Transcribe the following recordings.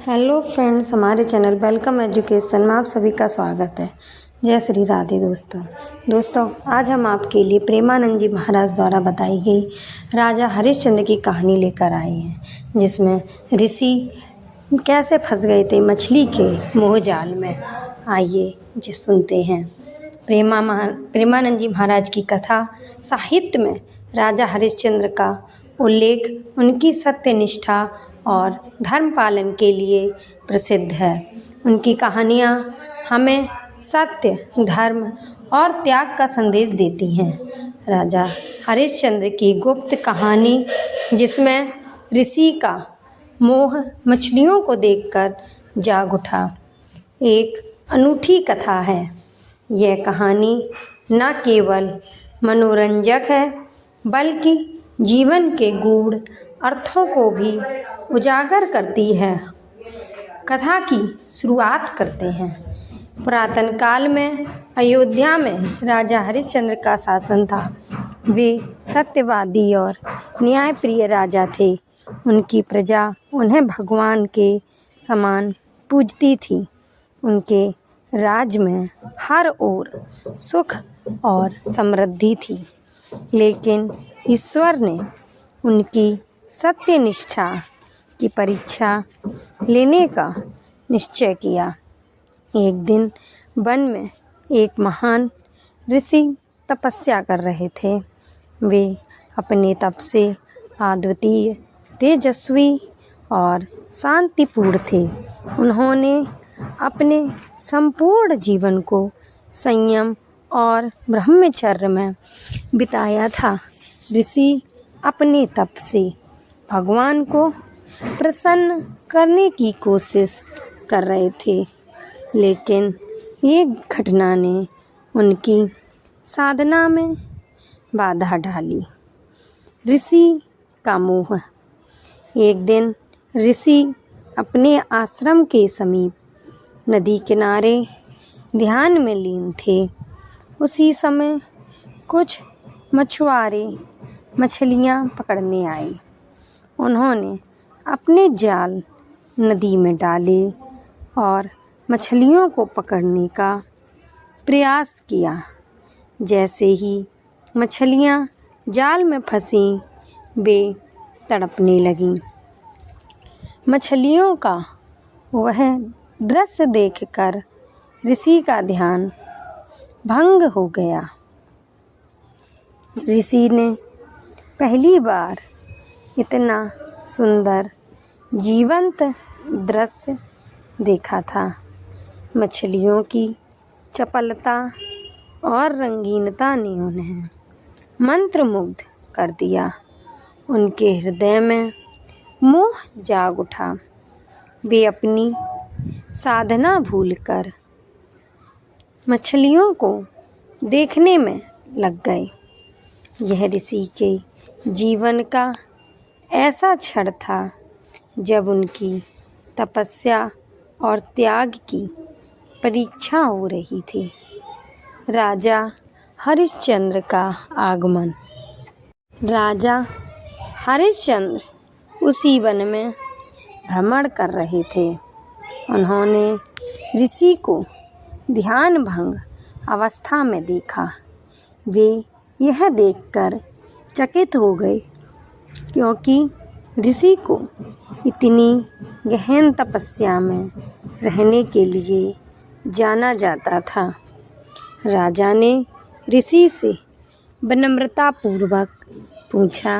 Hello friends, हमारे channel welcome education में आप सभी का स्वागत है। जय श्री राधे दोस्तों आज हम आपके लिए प्रेमानंद जी महाराज द्वारा बताई गई राजा हरिश्चंद्र की कहानी लेकर आए हैं, जिसमें ऋषि कैसे फंस गए थे मछली के मोह जाल में। आइए जी सुनते हैं। प्रेमानंद जी महाराज की कथा साहित्य में राजा हरिश्चंद्र का उल्लेख उनकी सत्यनिष्ठा और धर्म पालन के लिए प्रसिद्ध है। उनकी कहानियाँ हमें सत्य, धर्म और त्याग का संदेश देती हैं। राजा हरिश्चंद्र की गुप्त कहानी, जिसमें ऋषि का मोह मछलियों को देखकर जाग उठा, एक अनूठी कथा है। यह कहानी न केवल मनोरंजक है, बल्कि जीवन के गूढ़ अर्थों को भी उजागर करती है। कथा की शुरुआत करते हैं। पुरातन काल में अयोध्या में राजा हरिश्चंद्र का शासन था। वे सत्यवादी और न्यायप्रिय राजा थे। उनकी प्रजा उन्हें भगवान के समान पूजती थी। उनके राज्य में हर ओर सुख और समृद्धि थी, लेकिन ईश्वर ने उनकी सत्यनिष्ठा की परीक्षा लेने का निश्चय किया। एक दिन वन में एक महान ऋषि तपस्या कर रहे थे। वे अपने तप से अद्वितीय, तेजस्वी और शांतिपूर्ण थे। उन्होंने अपने संपूर्ण जीवन को संयम और ब्रह्मचर्य में बिताया था। ऋषि अपने तप से भगवान को प्रसन्न करने की कोशिश कर रहे थे, लेकिन एक घटना ने उनकी साधना में बाधा डाली। ऋषि का मोह। एक दिन ऋषि अपने आश्रम के समीप नदी किनारे ध्यान में लीन थे। उसी समय कुछ मछुआरे मछलियाँ पकड़ने आए। उन्होंने अपने जाल नदी में डाले और मछलियों को पकड़ने का प्रयास किया। जैसे ही मछलियाँ जाल में फंसीं, वे तड़पने लगीं। मछलियों का वह दृश्य देखकर ऋषि का ध्यान भंग हो गया। ऋषि ने पहली बार इतना सुंदर जीवंत दृश्य देखा था। मछलियों की चपलता और रंगीनता ने उन्हें मंत्रमुग्ध कर दिया। उनके हृदय में मोह जाग उठा। वे अपनी साधना भूलकर मछलियों को देखने में लग गए। यह ऋषि के जीवन का ऐसा क्षण था जब उनकी तपस्या और त्याग की परीक्षा हो रही थी। राजा हरिश्चंद्र का आगमन। राजा हरिश्चंद्र उसी वन में भ्रमण कर रहे थे। उन्होंने ऋषि को ध्यान भंग अवस्था में देखा। वे यह देखकर चकित हो गए, क्योंकि ऋषि को इतनी गहन तपस्या में रहने के लिए जाना जाता था। राजा ने ऋषि से विनम्रतापूर्वक पूछा,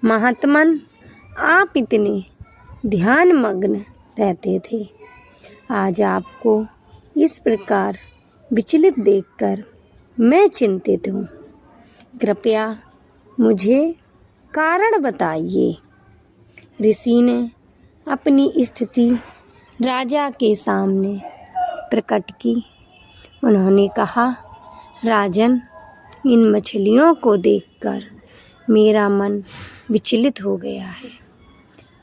महात्मन, आप इतने ध्यानमग्न रहते थे, आज आपको इस प्रकार विचलित देखकर मैं चिंतित हूँ। कृपया मुझे कारण बताइए। ऋषि ने अपनी स्थिति राजा के सामने प्रकट की। उन्होंने कहा, राजन, इन मछलियों को देखकर मेरा मन विचलित हो गया है।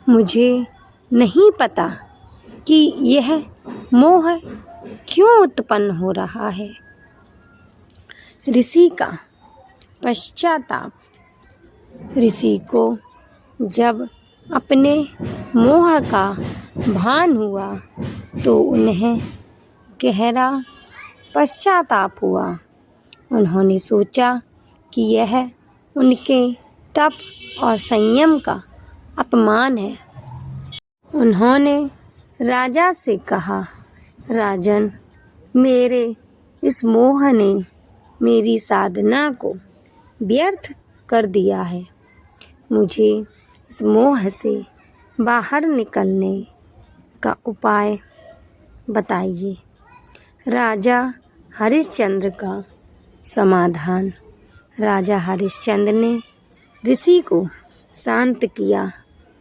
मुझे नहीं पता कि यह मोह क्यों उत्पन्न हो रहा है। ऋषि का पश्चाताप। ऋषि को जब अपने मोह का भान हुआ तो उन्हें गहरा पश्चाताप हुआ। उन्होंने सोचा कि यह उनके तप और संयम का अपमान है। उन्होंने राजा से कहा, राजन, मेरे इस मोह ने मेरी साधना को व्यर्थ कर दिया है। मुझे इस मोह से बाहर निकलने का उपाय बताइए। राजा हरिश्चंद्र का समाधान। राजा हरिश्चंद्र ने ऋषि को शांत किया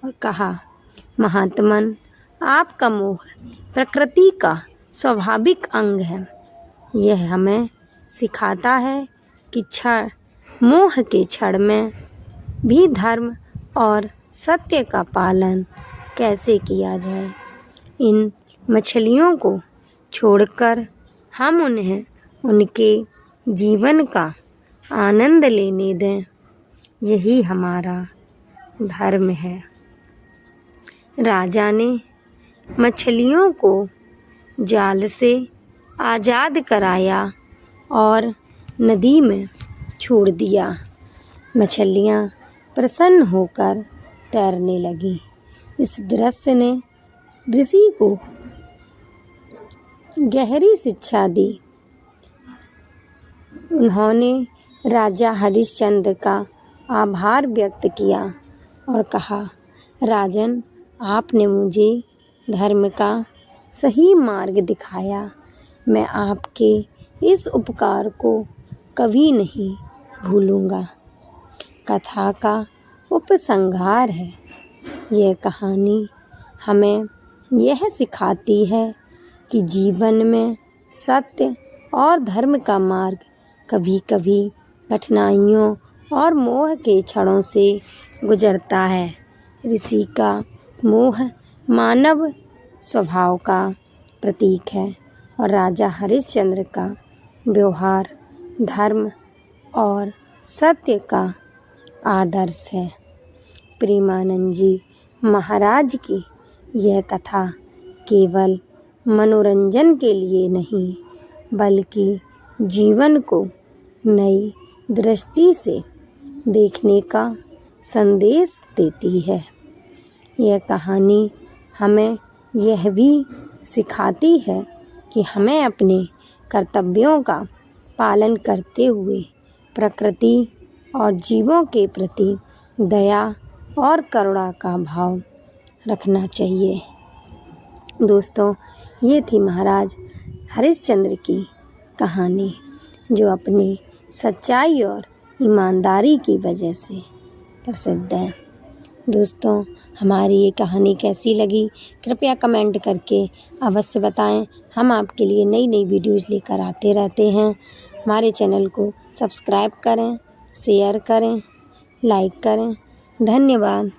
और कहा, महात्मन, आपका मोह प्रकृति का स्वाभाविक अंग है। यह हमें सिखाता है कि मोह के क्षण में भी धर्म और सत्य का पालन कैसे किया जाए। इन मछलियों को छोड़कर हम उन्हें उनके जीवन का आनंद लेने दें, यही हमारा धर्म है। राजा ने मछलियों को जाल से आज़ाद कराया और नदी में छोड़ दिया। मछलियाँ प्रसन्न होकर तैरने लगीं। इस दृश्य ने ऋषि को गहरी शिक्षा दी। उन्होंने राजा हरिश्चंद्र का आभार व्यक्त किया और कहा, राजन, आपने मुझे धर्म का सही मार्ग दिखाया। मैं आपके इस उपकार को कभी नहीं भूलूंगा। कथा का उपसंहार है। यह कहानी हमें यह सिखाती है कि जीवन में सत्य और धर्म का मार्ग कभी कभी कठिनाइयों और मोह के क्षणों से गुजरता है। ऋषि का मोह मानव स्वभाव का प्रतीक है और राजा हरिश्चंद्र का व्यवहार धर्म और सत्य का आदर्श है। प्रेमानंद जी महाराज की यह कथा केवल मनोरंजन के लिए नहीं, बल्कि जीवन को नई दृष्टि से देखने का संदेश देती है। यह कहानी हमें यह भी सिखाती है कि हमें अपने कर्तव्यों का पालन करते हुए प्रकृति और जीवों के प्रति दया और करुणा का भाव रखना चाहिए। दोस्तों, ये थी महाराज हरिश्चंद्र की कहानी, जो अपनी सच्चाई और ईमानदारी की वजह से प्रसिद्ध है। दोस्तों, हमारी ये कहानी कैसी लगी कृपया कमेंट करके अवश्य बताएं। हम आपके लिए नई नई वीडियोज़ लेकर आते रहते हैं। हमारे चैनल को सब्सक्राइब करें, शेयर करें, लाइक करें। धन्यवाद।